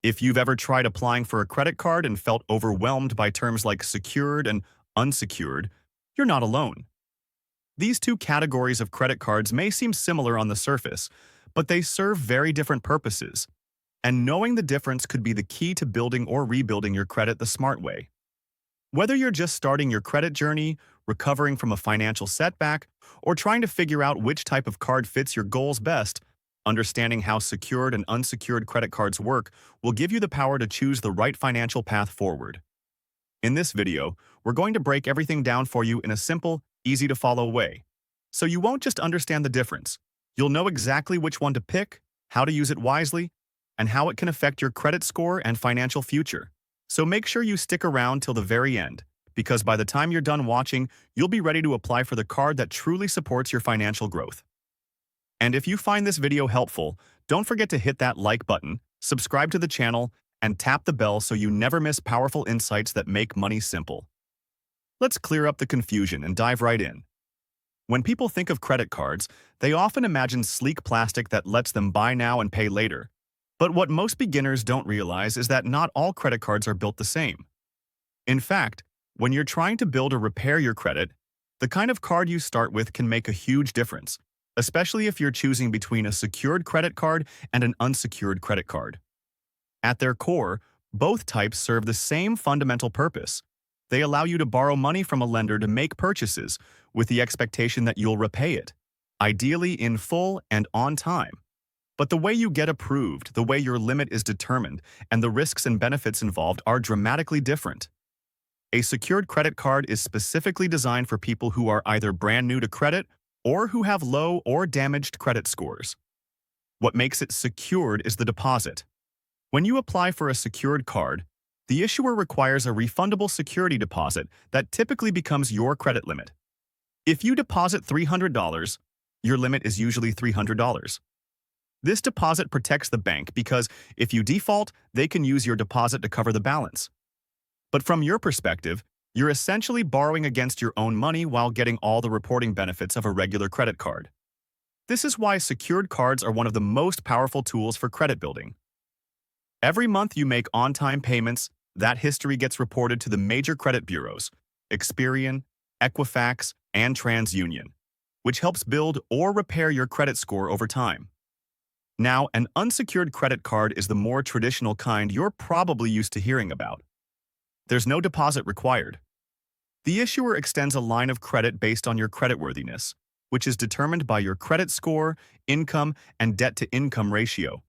If you've ever tried applying for a credit card and felt overwhelmed by terms like secured and unsecured, you're not alone. These two categories of credit cards may seem similar on the surface, but they serve very different purposes, and knowing the difference could be the key to building or rebuilding your credit the smart way. Whether you're just starting your credit journey, recovering from a financial setback, or trying to figure out which type of card fits your goals best, understanding how secured and unsecured credit cards work will give you the power to choose the right financial path forward. In this video, we're going to break everything down for you in a simple, easy-to-follow way. So you won't just understand the difference. You'll know exactly which one to pick, how to use it wisely, and how it can affect your credit score and financial future. So make sure you stick around till the very end, because by the time you're done watching, you'll be ready to apply for the card that truly supports your financial growth. And if you find this video helpful, don't forget to hit that like button, subscribe to the channel, and tap the bell so you never miss powerful insights that make money simple. Let's clear up the confusion and dive right in. When people think of credit cards, they often imagine sleek plastic that lets them buy now and pay later. But what most beginners don't realize is that not all credit cards are built the same. In fact, when you're trying to build or repair your credit, the kind of card you start with can make a huge difference, especially if you're choosing between a secured credit card and an unsecured credit card. At their core, both types serve the same fundamental purpose. They allow you to borrow money from a lender to make purchases with the expectation that you'll repay it, ideally in full and on time. But the way you get approved, the way your limit is determined, and the risks and benefits involved are dramatically different. A secured credit card is specifically designed for people who are either brand new to credit or who have low or damaged credit scores. What makes it secured is the deposit. When you apply for a secured card, the issuer requires a refundable security deposit that typically becomes your credit limit. If you deposit $300, your limit is usually $300. This deposit protects the bank because if you default, they can use your deposit to cover the balance. But from your perspective, you're essentially borrowing against your own money while getting all the reporting benefits of a regular credit card. This is why secured cards are one of the most powerful tools for credit building. Every month you make on-time payments, that history gets reported to the major credit bureaus, Experian, Equifax, and TransUnion, which helps build or repair your credit score over time. Now, an unsecured credit card is the more traditional kind you're probably used to hearing about. There's no deposit required. The issuer extends a line of credit based on your creditworthiness, which is determined by your credit score, income, and debt-to-income ratio.